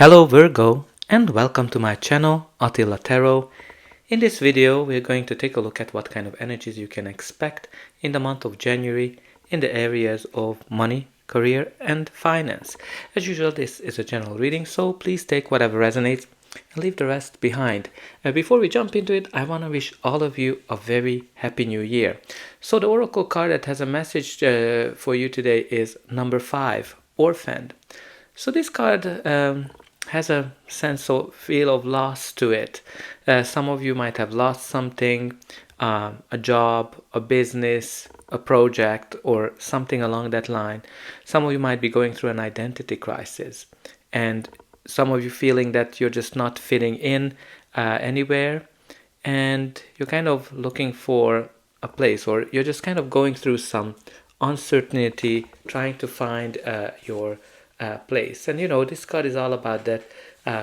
Hello Virgo and welcome to my channel Attila Tarot. In this video we're going to take a look at what kind of energies you can expect in the month of January in the areas of money, career and finance. As usual, this is a general reading, so please take whatever resonates and leave the rest behind. Before we jump into it, I want to wish all of you a very happy new year. So the oracle card that has a message for you today is number 5, Orphaned. So this card has a sense of feel of loss to it. Some of you might have lost something, a job, a business, a project, or something along that line. Some of you might be going through an identity crisis, and some of you feeling that you're just not fitting in anywhere, and you're kind of looking for a place, or you're just kind of going through some uncertainty, trying to find your place. And this card is all about that.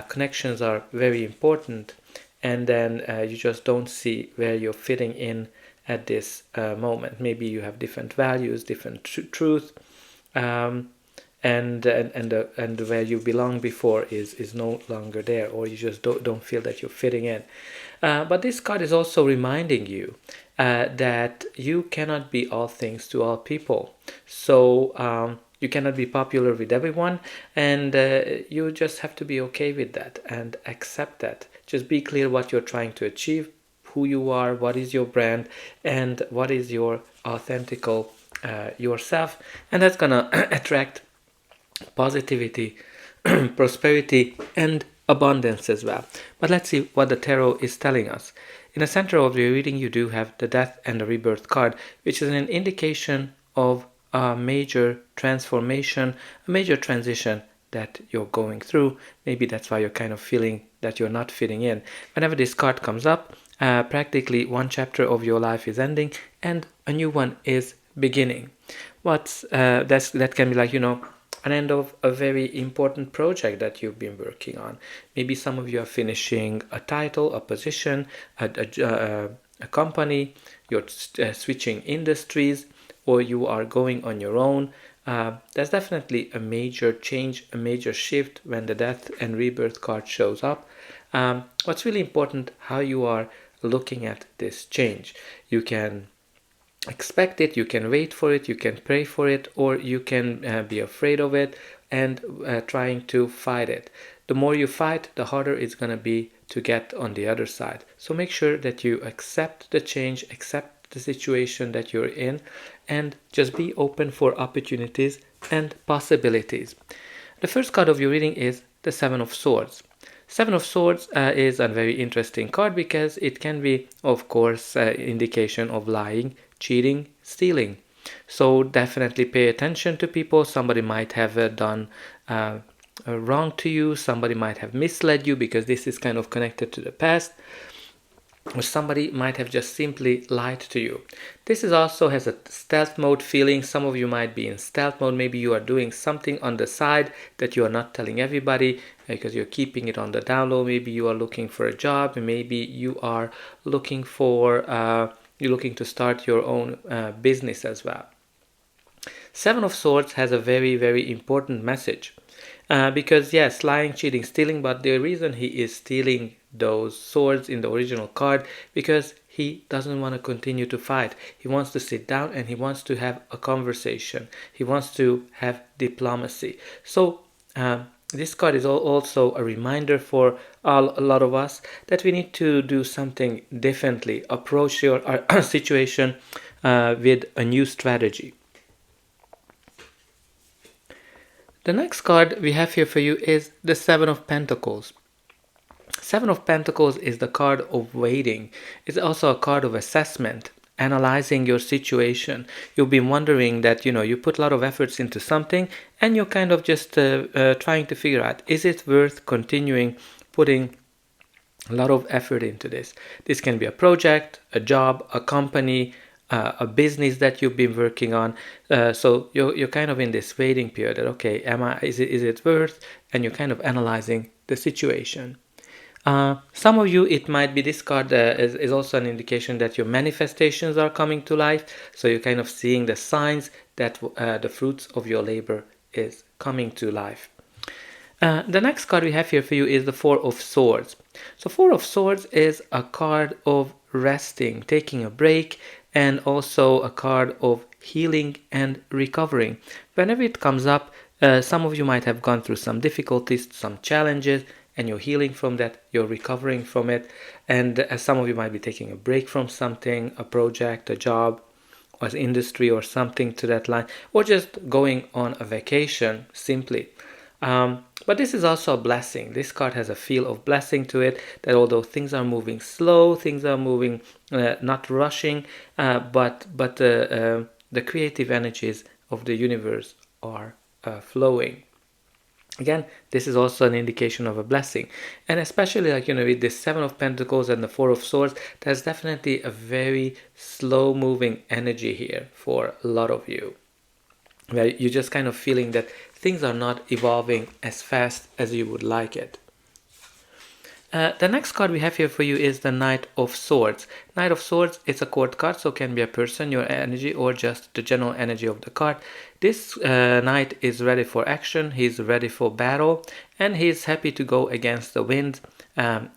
Connections are very important, and then you just don't see where you're fitting in at this moment. Maybe you have different values, different truth, and where you belong before is no longer there, or you just don't feel that you're fitting in. But this card is also reminding you that you cannot be all things to all people. So you cannot be popular with everyone, and you just have to be okay with that and accept that. Just be clear what you're trying to achieve, who you are, what is your brand, and what is your authentic yourself, and that's gonna attract positivity, prosperity, and abundance as well. But let's see what the tarot is telling us. In the center of your reading, you do have the Death and the Rebirth card, which is an indication of a major transformation, a major transition that you're going through. Maybe that's why you're kind of feeling that you're not fitting in. Whenever this card comes up, practically one chapter of your life is ending and a new one is beginning. That can be like, an end of a very important project that you've been working on. Maybe some of you are finishing a title, a position, a company, you're switching industries, or you are going on your own. There's definitely a major change, a major shift when the Death and Rebirth card shows up. What's really important, how you are looking at this change. You can expect it, you can wait for it, you can pray for it, or you can be afraid of it and trying to fight it. The more you fight, the harder it's going to be to get on the other side. So make sure that you accept the change, accept the situation that you're in, and just be open for opportunities and possibilities. The first card of your reading is the Seven of Swords. Seven of Swords is a very interesting card because it can be, of course, indication of lying, cheating, stealing. So definitely pay attention to people. Somebody might have done wrong to you. Somebody might have misled you, because this is kind of connected to the past. Or somebody might have just simply lied to you. This is also has a stealth mode feeling. Some of you might be in stealth mode. Maybe you are doing something on the side that you are not telling everybody because you're keeping it on the down low. Maybe you are looking for a job. Maybe you are looking for you're looking to start your own business as well. Seven of Swords has a very, very important message. Because yes, lying, cheating, stealing, but the reason he is stealing those swords in the original card, because he doesn't want to continue to fight. He wants to sit down and he wants to have a conversation. He wants to have diplomacy. So this card is also a reminder for a lot of us that we need to do something differently, approach our situation with a new strategy. The next card we have here for you is the Seven of Pentacles. Seven of Pentacles is the card of waiting. It's also a card of assessment, analyzing your situation. You've been wondering that, you put a lot of efforts into something and you're kind of just trying to figure out, is it worth continuing putting a lot of effort into this? This can be a project, a job, a company, a business that you've been working on. So you're kind of in this waiting period that, okay, is it worth? And you're kind of analyzing the situation. Some of you, it might be this card is also an indication that your manifestations are coming to life. So you're kind of seeing the signs that the fruits of your labor is coming to life. The next card we have here for you is the Four of Swords. So Four of Swords is a card of resting, taking a break, and also a card of healing and recovering. Whenever it comes up, some of you might have gone through some difficulties, some challenges, and you're healing from that, you're recovering from it, and some of you might be taking a break from something, a project, a job, or industry, or something to that line, or just going on a vacation simply. But this is also a blessing. This card has a feel of blessing to it, that although things are moving slow, things are moving, not rushing, but the creative energies of the universe are flowing. Again, this is also an indication of a blessing. And especially with this Seven of Pentacles and the Four of Swords, there's definitely a very slow moving energy here for a lot of you, where you're just kind of feeling that things are not evolving as fast as you would like it. The next card we have here for you is the Knight of Swords. Knight of Swords is a court card, so can be a person, your energy, or just the general energy of the card. This knight is ready for action, he's ready for battle, and he's happy to go against the wind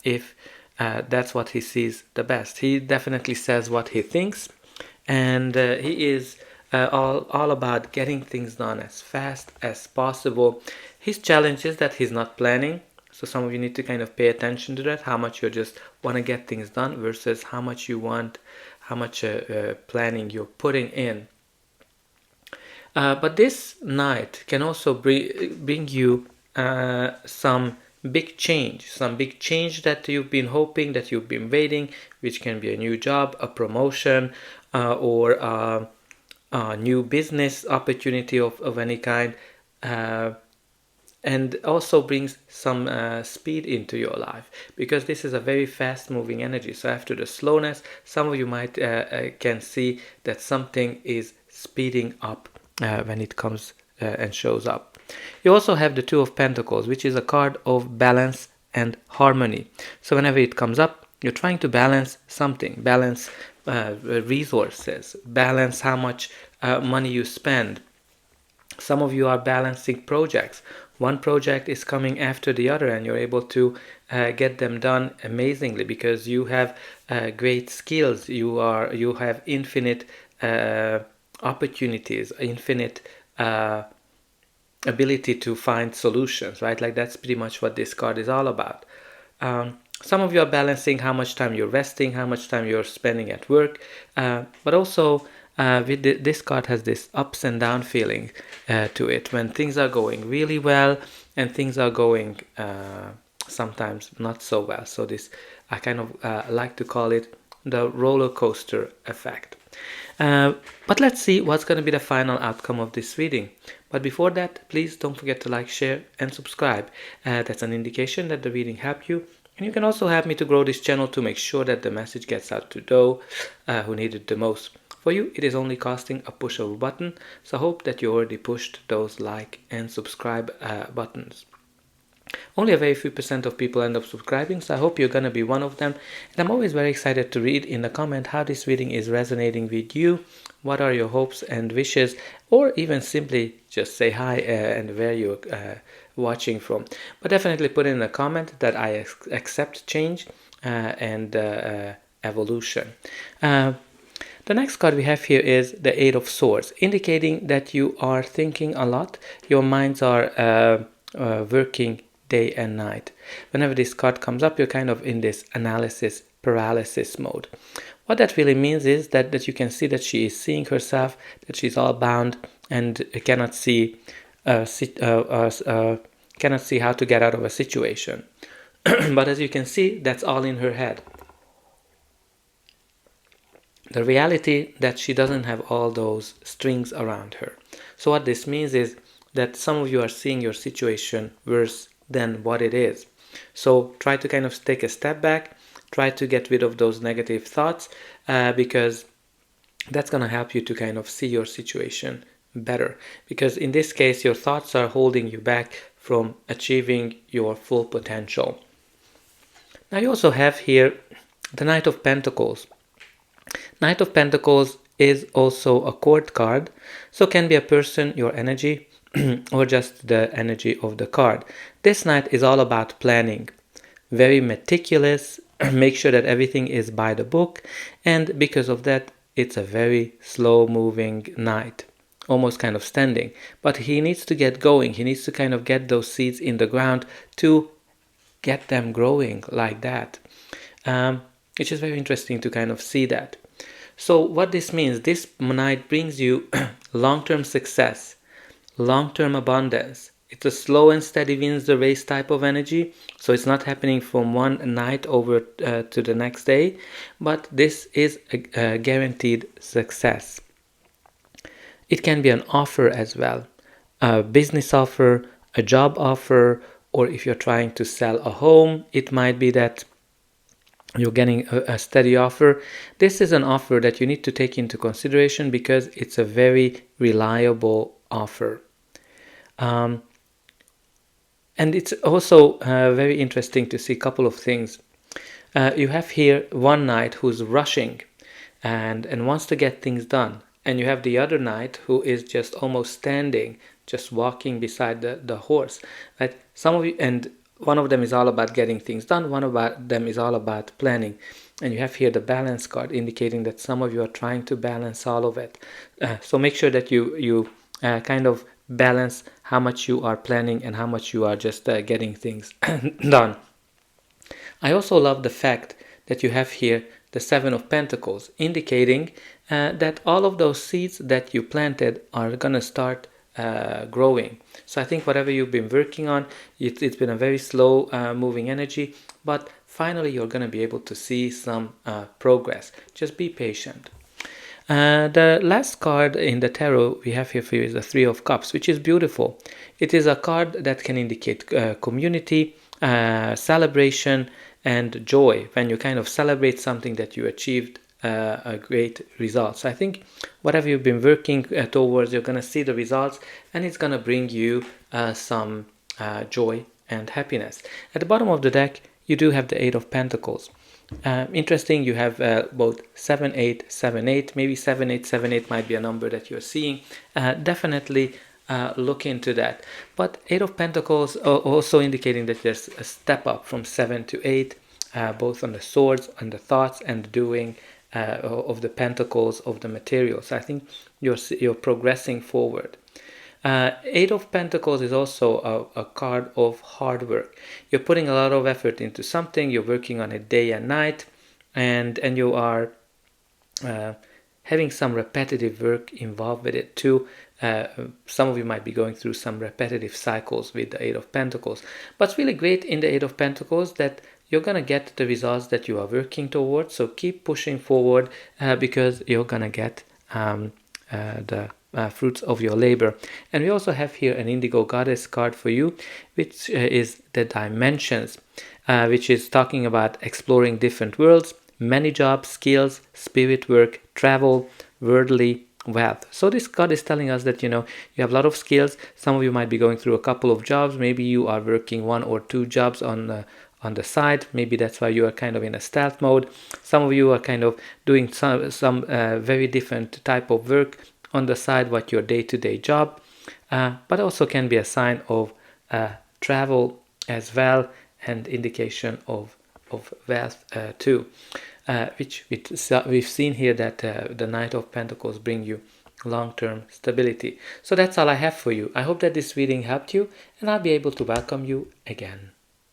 if that's what he sees the best. He definitely says what he thinks, and he is all about getting things done as fast as possible. His challenge is that he's not planning. So some of you need to kind of pay attention to that, how much you just want to get things done versus how much you want, how much planning you're putting in. But this night can also bring you some big change that you've been hoping, that you've been waiting, which can be a new job, a promotion, or a new business opportunity of any kind. And also brings some speed into your life, because this is a very fast moving energy. So after the slowness, some of you might can see that something is speeding up when it comes and shows up. You also have the Two of Pentacles, which is a card of balance and harmony. So whenever it comes up, you're trying to balance something, balance resources, balance how much money you spend. Some of you are balancing projects. One project is coming after the other, and you're able to get them done amazingly because you have great skills. You have infinite opportunities, infinite ability to find solutions, right? Like that's pretty much what this card is all about. Some of you are balancing how much time you're resting, how much time you're spending at work, but also this card has this ups and down feeling to it, when things are going really well and things are going sometimes not so well. So this, I kind of like to call it the roller coaster effect. But let's see what's going to be the final outcome of this reading. But before that, please don't forget to like, share, and subscribe. That's an indication that the reading helped you. And you can also help me to grow this channel to make sure that the message gets out to those who need it the most. For you, it is only costing a push of a button, so I hope that you already pushed those like and subscribe buttons. Only a very few % of people end up subscribing, so I hope you're going to be one of them. And I'm always very excited to read in the comment how this reading is resonating with you, what are your hopes and wishes, or even simply just say hi and where you're watching from. But definitely put in a comment that I accept change and evolution. The next card we have here is the Eight of Swords, indicating that you are thinking a lot. Your minds are working day and night. Whenever this card comes up, you're kind of in this analysis paralysis mode. What that really means is that you can see that she is seeing herself, that she's all bound and cannot see how to get out of a situation. But as you can see, that's all in her head. The reality that she doesn't have all those strings around her. So what this means is that some of you are seeing your situation worse than what it is. So try to kind of take a step back, try to get rid of those negative thoughts because that's going to help you to kind of see your situation better. Because in this case, your thoughts are holding you back from achieving your full potential. Now you also have here the Knight of Pentacles. Knight of Pentacles is also a court card, so can be a person, your energy, or just the energy of the card. This Knight is all about planning, very meticulous, make sure that everything is by the book, and because of that, it's a very slow moving Knight, almost kind of standing. But he needs to get going, he needs to kind of get those seeds in the ground to get them growing like that. Which is very interesting to kind of see that. So what this means, this Knight brings you long-term success, long-term abundance. It's a slow and steady wins the race type of energy, so it's not happening from one night over to the next day, but this is a guaranteed success. It can be an offer as well, a business offer, a job offer, or if you're trying to sell a home, it might be that you're getting a steady offer. This is an offer that you need to take into consideration because it's a very reliable offer. And it's also very interesting to see a couple of things. You have here one Knight who's rushing and wants to get things done. And you have the other Knight who is just almost standing, just walking beside the horse. Right? Some of you, and one of them is all about getting things done, one of them is all about planning. And you have here the balance card indicating that some of you are trying to balance all of it. So make sure that you kind of balance how much you are planning and how much you are just getting things done. I also love the fact that you have here the Seven of Pentacles, indicating that all of those seeds that you planted are going to start growing. So I think whatever you've been working on, it's been a very slow moving energy, but finally you're going to be able to see some progress. Just be patient. The last card in the tarot we have here for you is the Three of Cups, which is beautiful. It is a card that can indicate community, celebration, and joy, when you kind of celebrate something that you achieved a great result. So I think whatever you've been working towards, you're going to see the results, and it's going to bring you some joy and happiness. At the bottom of the deck, you do have the Eight of Pentacles. Interesting, you have both 7, 8, 7, 8. Maybe 7, 8, 7, 8 might be a number that you're seeing. Definitely look into that. But Eight of Pentacles also indicating that there's a step up from 7 to 8, both on the swords, on the thoughts, and the doing of the pentacles, of the materials. So I think you're progressing forward. Eight of Pentacles is also a card of hard work. You're putting a lot of effort into something, you're working on it day and night, and you are having some repetitive work involved with it too. Some of you might be going through some repetitive cycles with the Eight of Pentacles. But it's really great in the Eight of Pentacles that you're going to get the results that you are working towards. So keep pushing forward because you're going to get the fruits of your labor. And we also have here an Indigo Goddess card for you, which is the Dimensions, which is talking about exploring different worlds, many jobs, skills, spirit work, travel, worldly wealth. So this card is telling us that, you have a lot of skills. Some of you might be going through a couple of jobs. Maybe you are working 1 or 2 jobs on the side. Maybe that's why you are kind of in a stealth mode. Some of you are kind of doing some very different type of work on the side, what your day-to-day job, but also can be a sign of travel as well, and indication of wealth too, which we've seen here that the Knight of Pentacles bring you long-term stability. So that's all I have for you. I hope that this reading helped you, and I'll be able to welcome you again.